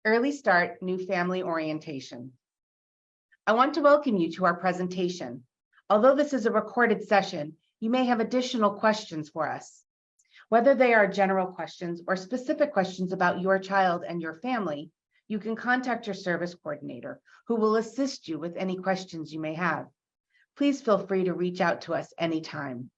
Early Start New Family Orientation. I want to welcome you to our presentation. Although this is a recorded session, you may have additional questions for us. Whether they are general questions or specific questions about your child and your family, you can contact your service coordinator, who will assist you with any questions you may have. Please feel free to reach out to us anytime.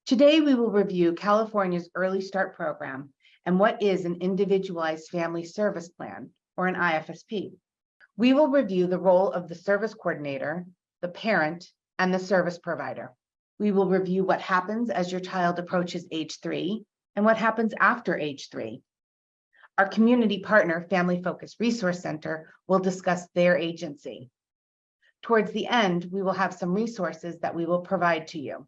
Today, we will review California's Early Start program and what is an Individualized Family Service Plan, or an IFSP. We will review the role of the service coordinator, the parent, and the service provider. We will review what happens as your child approaches age 3 and what happens after age 3. Our community partner, Family Focus Resource Center, will discuss their agency. Towards the end, we will have some resources that we will provide to you.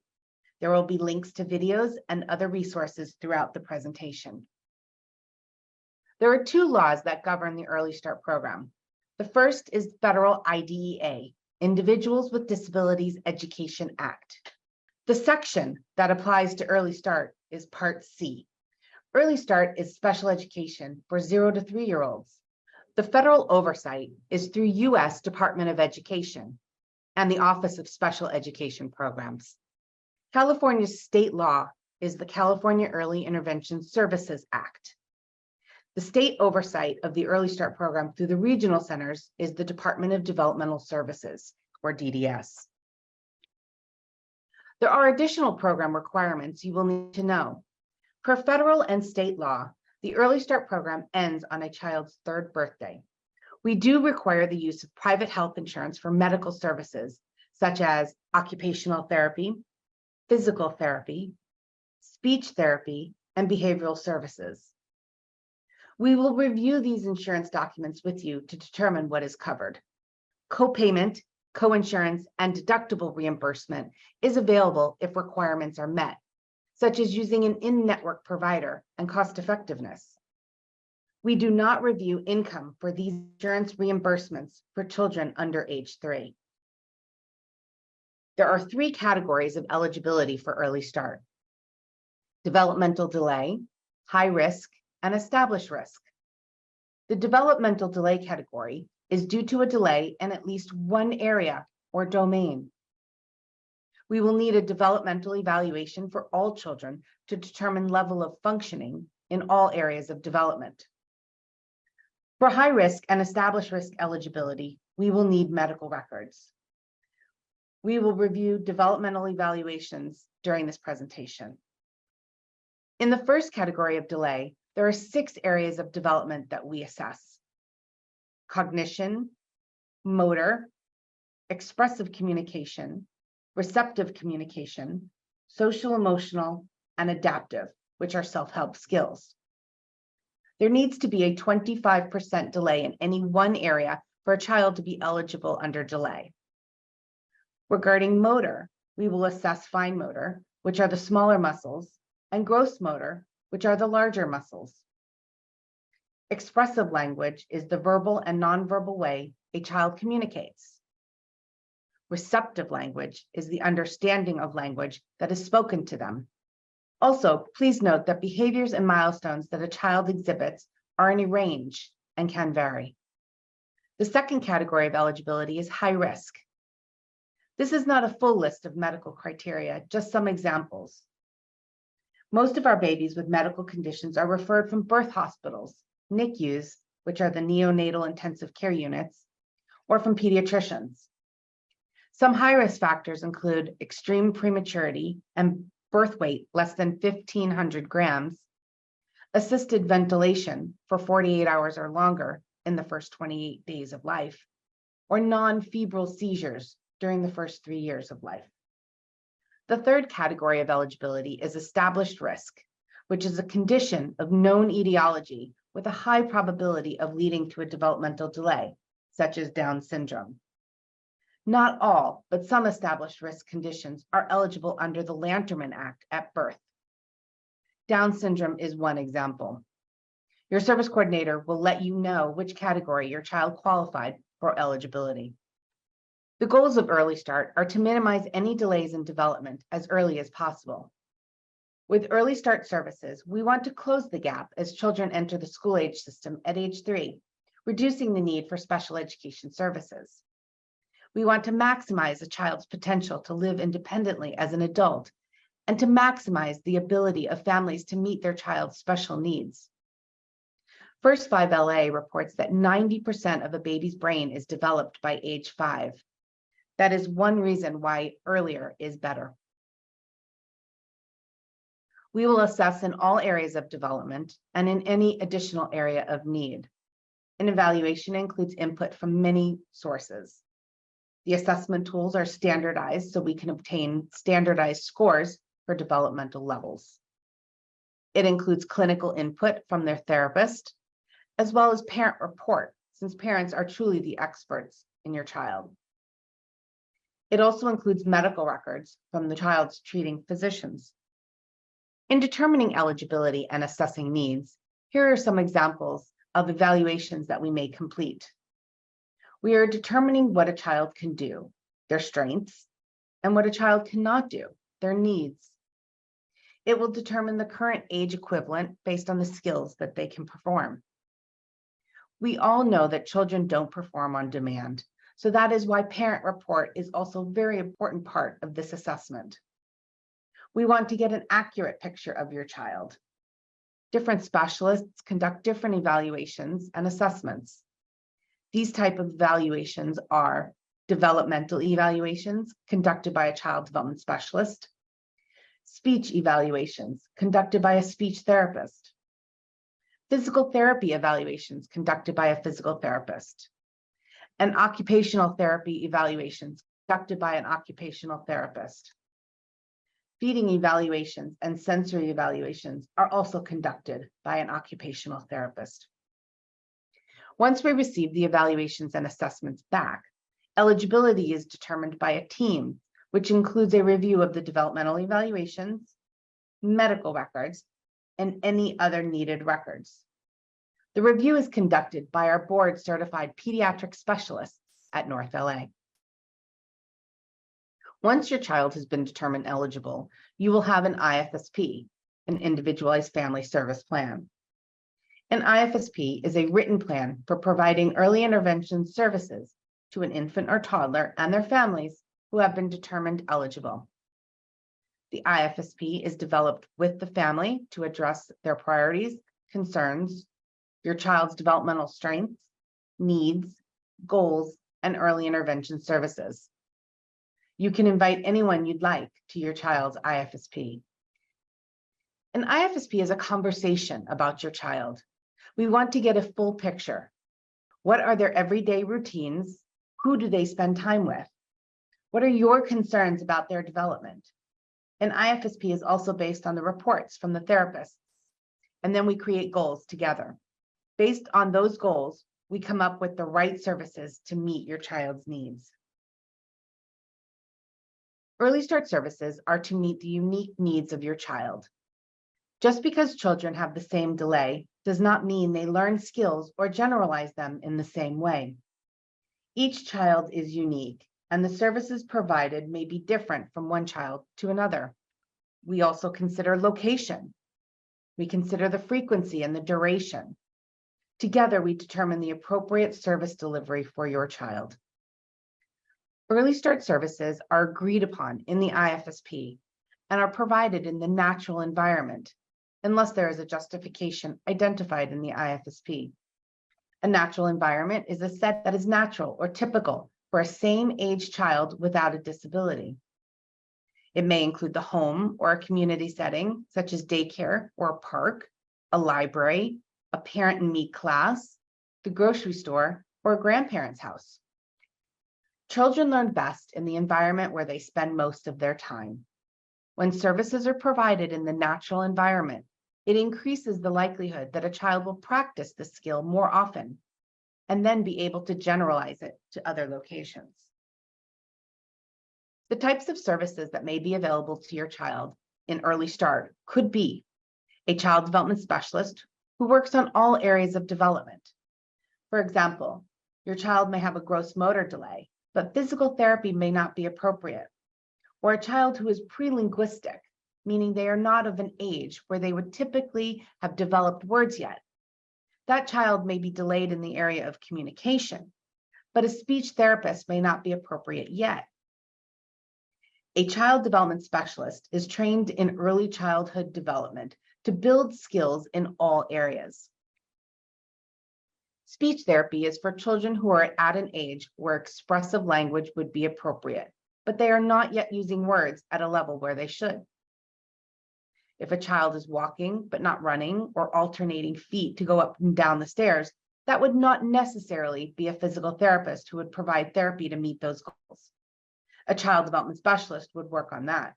There will be links to videos and other resources throughout the presentation. There are 2 laws that govern the Early Start program. The first is federal IDEA, Individuals with Disabilities Education Act. The section that applies to Early Start is Part C. Early Start is special education for 0 to 3-year-olds. The federal oversight is through U.S. Department of Education and the Office of Special Education Programs. California's state law is the California Early Intervention Services Act. The state oversight of the Early Start program through the regional centers is the Department of Developmental Services, or DDS. There are additional program requirements you will need to know. Per federal and state law, the Early Start program ends on a child's 3rd birthday. We do require the use of private health insurance for medical services, such as occupational therapy, physical therapy, speech therapy, and behavioral services. We will review these insurance documents with you to determine what is covered. Co-payment, co-insurance, and deductible reimbursement is available if requirements are met, such as using an in-network provider and cost effectiveness. We do not review income for these insurance reimbursements for children under age 3. There are 3 categories of eligibility for Early Start: developmental delay, high risk, and established risk. The developmental delay category is due to a delay in at least one area or domain. We will need a developmental evaluation for all children to determine level of functioning in all areas of development. For high risk and established risk eligibility, we will need medical records. We will review developmental evaluations during this presentation. In the first category of delay, there are 6 areas of development that we assess: cognition, motor, expressive communication, receptive communication, social emotional, and adaptive, which are self-help skills. There needs to be a 25% delay in any one area for a child to be eligible under delay. Regarding motor, we will assess fine motor, which are the smaller muscles, and gross motor, which are the larger muscles. Expressive language is the verbal and nonverbal way a child communicates. Receptive language is the understanding of language that is spoken to them. Also, please note that behaviors and milestones that a child exhibits are in a range and can vary. The second category of eligibility is high risk. This is not a full list of medical criteria, just some examples. Most of our babies with medical conditions are referred from birth hospitals, NICUs, which are the neonatal intensive care units, or from pediatricians. Some high-risk factors include extreme prematurity and birth weight less than 1,500 grams, assisted ventilation for 48 hours or longer in the first 28 days of life, or non-febrile seizures during the first 3 years of life. The third category of eligibility is established risk, which is a condition of known etiology with a high probability of leading to a developmental delay, such as Down syndrome. Not all, but some established risk conditions are eligible under the Lanterman Act at birth. Down syndrome is one example. Your service coordinator will let you know which category your child qualified for eligibility. The goals of Early Start are to minimize any delays in development as early as possible. With early start services, we want to close the gap as children enter the school age system at age 3, reducing the need for special education services. We want to maximize a child's potential to live independently as an adult and to maximize the ability of families to meet their child's special needs. First 5 LA reports that 90% of a baby's brain is developed by age 5. That is one reason why earlier is better. We will assess in all areas of development and in any additional area of need. An evaluation includes input from many sources. The assessment tools are standardized so we can obtain standardized scores for developmental levels. It includes clinical input from their therapist, as well as parent report, since parents are truly the experts in your child. It also includes medical records from the child's treating physicians. In determining eligibility and assessing needs, here are some examples of evaluations that we may complete. We are determining what a child can do, their strengths, and what a child cannot do, their needs. It will determine the current age equivalent based on the skills that they can perform. We all know that children don't perform on demand, so that is why parent report is also a very important part of this assessment. We want to get an accurate picture of your child. Different specialists conduct different evaluations and assessments. These type of evaluations are developmental evaluations conducted by a child development specialist, speech evaluations conducted by a speech therapist, physical therapy evaluations conducted by a physical therapist, and occupational therapy evaluations conducted by an occupational therapist. Feeding evaluations and sensory evaluations are also conducted by an occupational therapist. Once we receive the evaluations and assessments back, eligibility is determined by a team, which includes a review of the developmental evaluations, medical records, and any other needed records. The review is conducted by our board-certified pediatric specialists at North LA. Once your child has been determined eligible, you will have an IFSP, an Individualized Family Service Plan. An IFSP is a written plan for providing early intervention services to an infant or toddler and their families who have been determined eligible. The IFSP is developed with the family to address their priorities, concerns, your child's developmental strengths, needs, goals, and early intervention services. You can invite anyone you'd like to your child's IFSP. An IFSP is a conversation about your child. We want to get a full picture. What are their everyday routines? Who do they spend time with? What are your concerns about their development? An IFSP is also based on the reports from the therapists, and then we create goals together. Based on those goals, we come up with the right services to meet your child's needs. Early start services are to meet the unique needs of your child. Just because children have the same delay does not mean they learn skills or generalize them in the same way. Each child is unique, and the services provided may be different from one child to another. We also consider location. We consider the frequency and the duration. Together, we determine the appropriate service delivery for your child. Early start services are agreed upon in the IFSP and are provided in the natural environment, unless there is a justification identified in the IFSP. A natural environment is a set that is natural or typical for a same age child without a disability. It may include the home or a community setting, such as daycare or a park, a library, a parent and me class, the grocery store, or a grandparent's house. Children learn best in the environment where they spend most of their time. When services are provided in the natural environment, it increases the likelihood that a child will practice the skill more often and then be able to generalize it to other locations. The types of services that may be available to your child in early start could be a child development specialist who works on all areas of development. For example, your child may have a gross motor delay, but physical therapy may not be appropriate, or a child who is pre-linguistic, meaning they are not of an age where they would typically have developed words yet. That child may be delayed in the area of communication, but a speech therapist may not be appropriate yet. A child development specialist is trained in early childhood development to build skills in all areas. Speech therapy is for children who are at an age where expressive language would be appropriate, but they are not yet using words at a level where they should. If a child is walking but not running or alternating feet to go up and down the stairs, that would not necessarily be a physical therapist who would provide therapy to meet those goals. A child development specialist would work on that.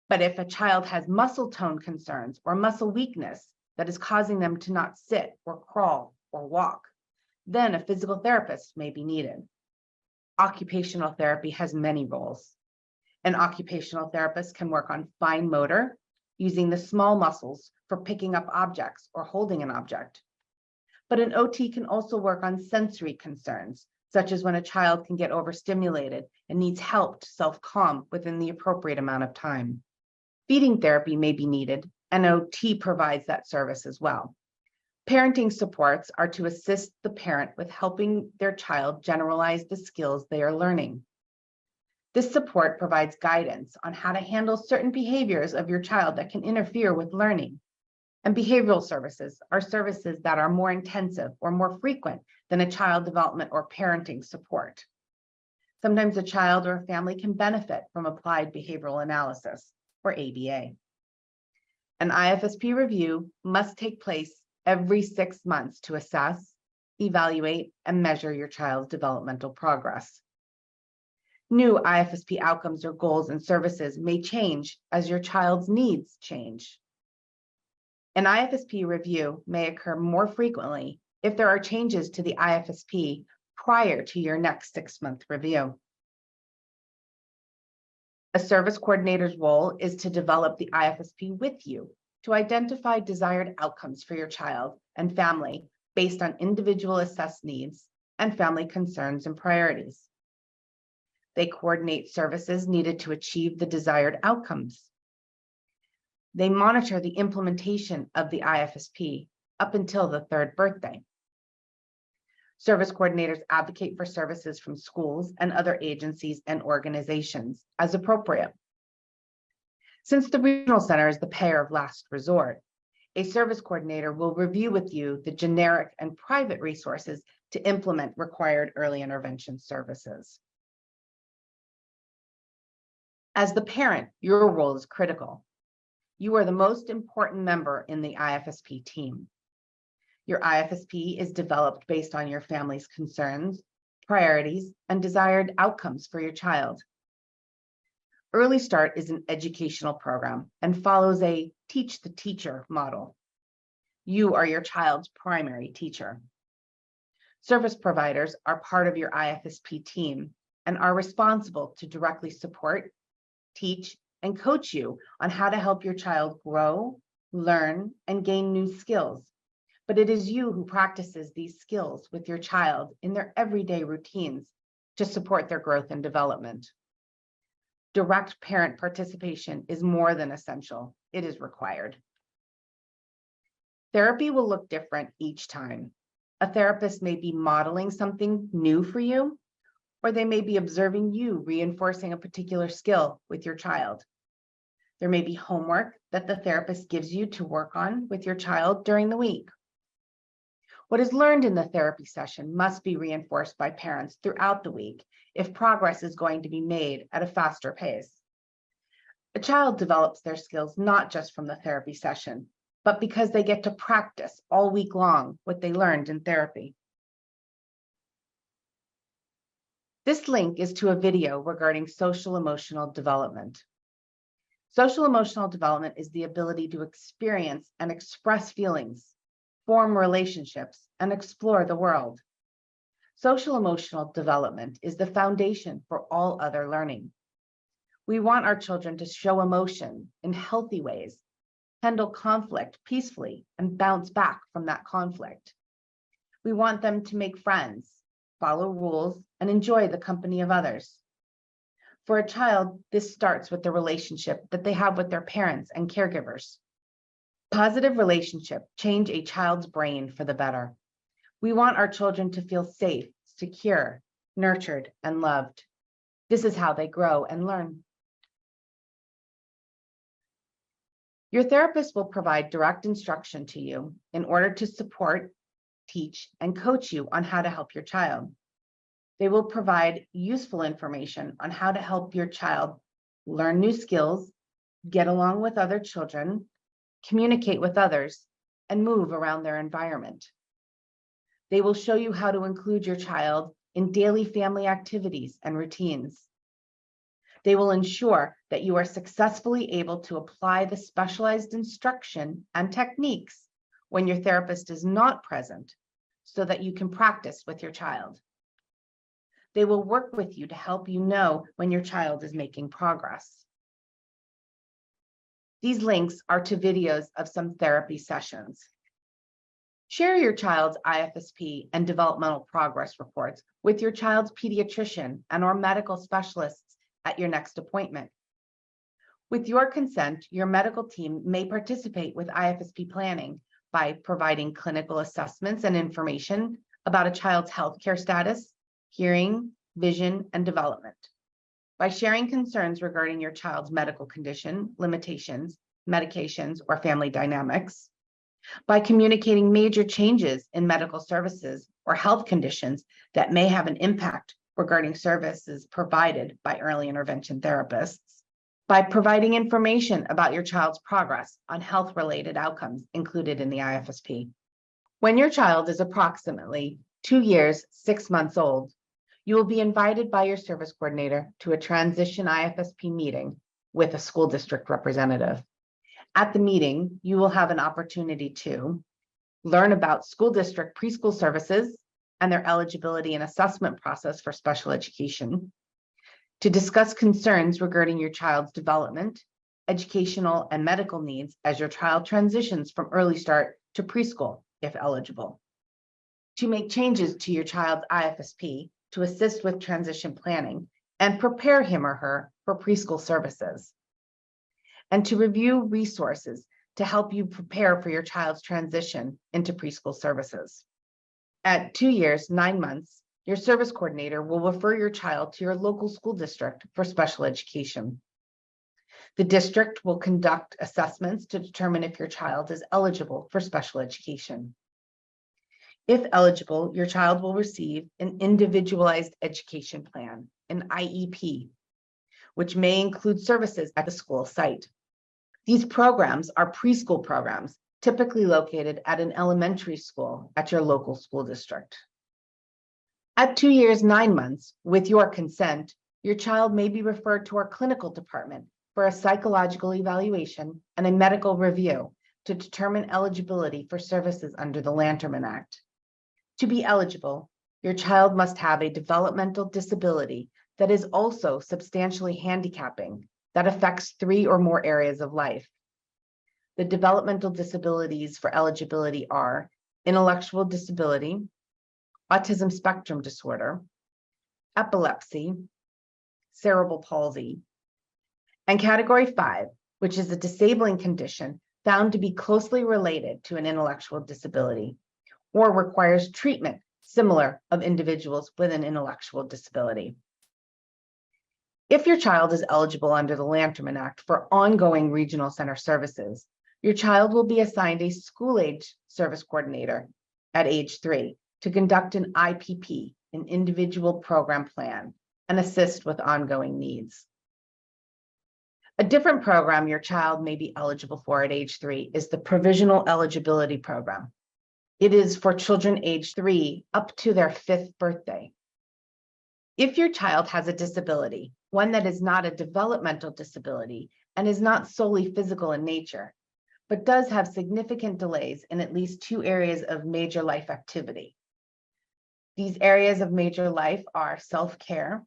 But if a child has muscle tone concerns or muscle weakness that is causing them to not sit or crawl or walk, then a physical therapist may be needed. Occupational therapy has many roles. An occupational therapist can work on fine motor, using the small muscles for picking up objects or holding an object. But an OT can also work on sensory concerns, such as when a child can get overstimulated and needs help to self-calm within the appropriate amount of time. Feeding therapy may be needed, and OT provides that service as well. Parenting supports are to assist the parent with helping their child generalize the skills they are learning. This support provides guidance on how to handle certain behaviors of your child that can interfere with learning. And behavioral services are services that are more intensive or more frequent than a child development or parenting support. Sometimes a child or a family can benefit from applied behavioral analysis, or ABA. An IFSP review must take place every 6 months to assess, evaluate, and measure your child's developmental progress. New IFSP outcomes or goals and services may change as your child's needs change. An IFSP review may occur more frequently if there are changes to the IFSP prior to your next 6-month review. A service coordinator's role is to develop the IFSP with you to identify desired outcomes for your child and family based on individual assessed needs and family concerns and priorities. They coordinate services needed to achieve the desired outcomes. They monitor the implementation of the IFSP up until the 3rd birthday. Service coordinators advocate for services from schools and other agencies and organizations as appropriate. Since the regional center is the payer of last resort, a service coordinator will review with you the generic and private resources to implement required early intervention services. As the parent, your role is critical. You are the most important member in the IFSP team. Your IFSP is developed based on your family's concerns, priorities, and desired outcomes for your child. Early Start is an educational program and follows a teach the teacher model. You are your child's primary teacher. Service providers are part of your IFSP team and are responsible to directly support, teach, and coach you on how to help your child grow, learn, and gain new skills. But it is you who practices these skills with your child in their everyday routines to support their growth and development. Direct parent participation is more than essential, it is required. Therapy will look different each time. A therapist may be modeling something new for you, or they may be observing you reinforcing a particular skill with your child. There may be homework that the therapist gives you to work on with your child during the week. What is learned in the therapy session must be reinforced by parents throughout the week if progress is going to be made at a faster pace. A child develops their skills not just from the therapy session, but because they get to practice all week long what they learned in therapy. This link is to a video regarding social emotional development. Social emotional development is the ability to experience and express feelings, form relationships, and explore the world. Social emotional development is the foundation for all other learning. We want our children to show emotion in healthy ways, handle conflict peacefully, and bounce back from that conflict. We want them to make friends, follow rules, and enjoy the company of others. For a child, this starts with the relationship that they have with their parents and caregivers. Positive relationships change a child's brain for the better. We want our children to feel safe, secure, nurtured, and loved. This is how they grow and learn. Your therapist will provide direct instruction to you in order to support, teach, and coach you on how to help your child. They will provide useful information on how to help your child learn new skills, get along with other children, communicate with others, and move around their environment. They will show you how to include your child in daily family activities and routines. They will ensure that you are successfully able to apply the specialized instruction and techniques when your therapist is not present, so that you can practice with your child. They will work with you to help you know when your child is making progress. These links are to videos of some therapy sessions. Share your child's IFSP and developmental progress reports with your child's pediatrician and/or medical specialists at your next appointment. With your consent, your medical team may participate with IFSP planning by providing clinical assessments and information about a child's healthcare status, hearing, vision, and development. By sharing concerns regarding your child's medical condition, limitations, medications, or family dynamics. By communicating major changes in medical services or health conditions that may have an impact regarding services provided by early intervention therapists. By providing information about your child's progress on health-related outcomes included in the IFSP. When your child is approximately 2 years, 6 months old, you will be invited by your service coordinator to a transition IFSP meeting with a school district representative. At the meeting, you will have an opportunity to learn about school district preschool services and their eligibility and assessment process for special education, to discuss concerns regarding your child's development, educational, and medical needs as your child transitions from early start to preschool, if eligible, to make changes to your child's IFSP to assist with transition planning and prepare him or her for preschool services, and to review resources to help you prepare for your child's transition into preschool services. At 2 years, 9 months, your service coordinator will refer your child to your local school district for special education. The district will conduct assessments to determine if your child is eligible for special education. If eligible, your child will receive an individualized education plan, an IEP, which may include services at the school site. These programs are preschool programs, typically located at an elementary school at your local school district. At 2 years, 9 months, with your consent, your child may be referred to our clinical department for a psychological evaluation and a medical review to determine eligibility for services under the Lanterman Act. To be eligible, your child must have a developmental disability that is also substantially handicapping that affects 3 or more areas of life. The developmental disabilities for eligibility are intellectual disability, autism spectrum disorder, epilepsy, cerebral palsy, and category 5, which is a disabling condition found to be closely related to an intellectual disability or requires treatment similar of individuals with an intellectual disability. If your child is eligible under the Lanterman Act for ongoing regional center services, your child will be assigned a school-age service coordinator at age 3 to conduct an IPP, an individual program plan, and assist with ongoing needs. A different program your child may be eligible for at age 3 is the Provisional Eligibility Program. It is for children age 3 up to their 5th birthday. If your child has a disability, one that is not a developmental disability and is not solely physical in nature, but does have significant delays in at least 2 areas of major life activity. These areas of major life are self-care,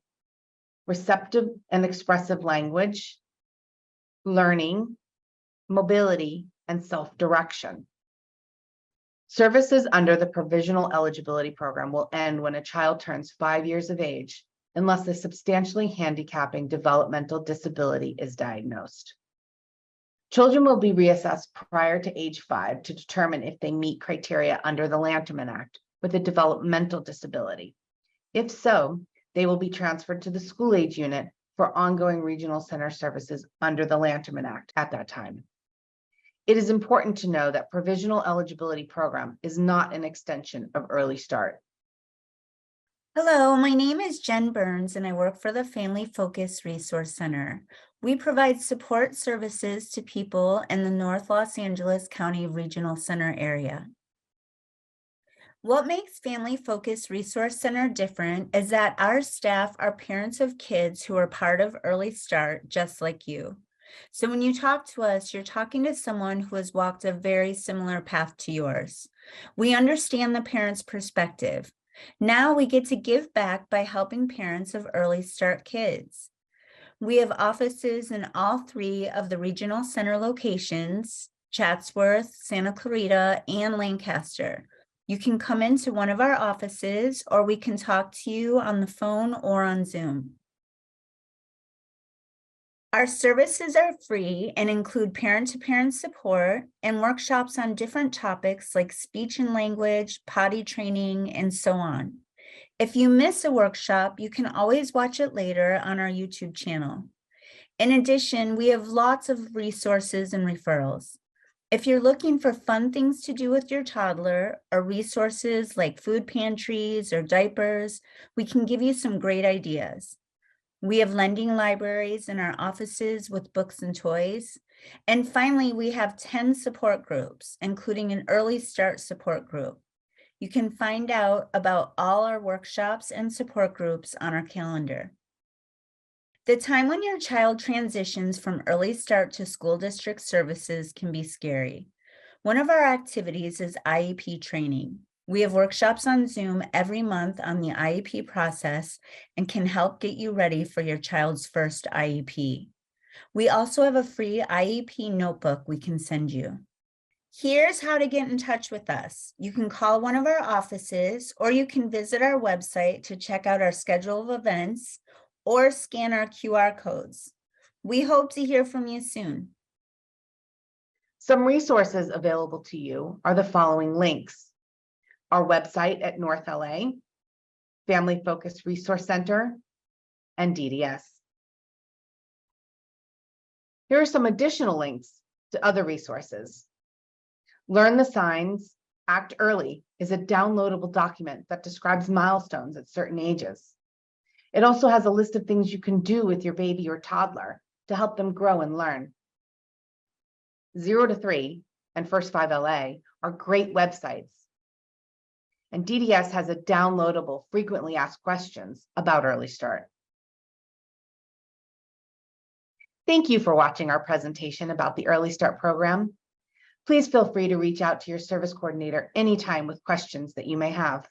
receptive and expressive language, learning, mobility, and self-direction. Services under the Provisional Eligibility Program will end when a child turns 5 years of age, unless a substantially handicapping developmental disability is diagnosed. Children will be reassessed prior to age 5 to determine if they meet criteria under the Lanterman Act with a developmental disability. If so, they will be transferred to the school age unit for ongoing regional center services under the Lanterman Act at that time. It is important to know that Provisional Eligibility Program is not an extension of Early Start. Hello, my name is Jen Burns and I work for the Family Focus Resource Center. We provide support services to people in the North Los Angeles County Regional Center area. What makes Family Focus Resource Center different is that our staff are parents of kids who are part of Early Start, just like you. So when you talk to us, you're talking to someone who has walked a very similar path to yours. We understand the parent's perspective. Now we get to give back by helping parents of Early Start kids. We have offices in all 3 of the regional center locations, Chatsworth, Santa Clarita, and Lancaster. You can come into one of our offices or we can talk to you on the phone or on Zoom. Our services are free and include parent-to-parent support and workshops on different topics like speech and language, potty training, and so on. If you miss a workshop, you can always watch it later on our YouTube channel. In addition, we have lots of resources and referrals. If you're looking for fun things to do with your toddler or resources like food pantries or diapers, we can give you some great ideas. We have lending libraries in our offices with books and toys. And finally, we have 10 support groups, including an Early Start support group. You can find out about all our workshops and support groups on our calendar. The time when your child transitions from Early Start to school district services can be scary. One of our activities is IEP training. We have workshops on Zoom every month on the IEP process and can help get you ready for your child's first IEP. We also have a free IEP notebook we can send you. Here's how to get in touch with us. You can call one of our offices or you can visit our website to check out our schedule of events or scan our QR codes. We hope to hear from you soon. Some resources available to you are the following links: our website at North LA, Family Focus Resource Center, and DDS. Here are some additional links to other resources. Learn the Signs, Act Early is a downloadable document that describes milestones at certain ages. It also has a list of things you can do with your baby or toddler to help them grow and learn. 0 to 3 and First 5 LA are great websites. And DDS has a downloadable frequently asked questions about Early Start. Thank you for watching our presentation about the Early Start program. Please feel free to reach out to your service coordinator anytime with questions that you may have.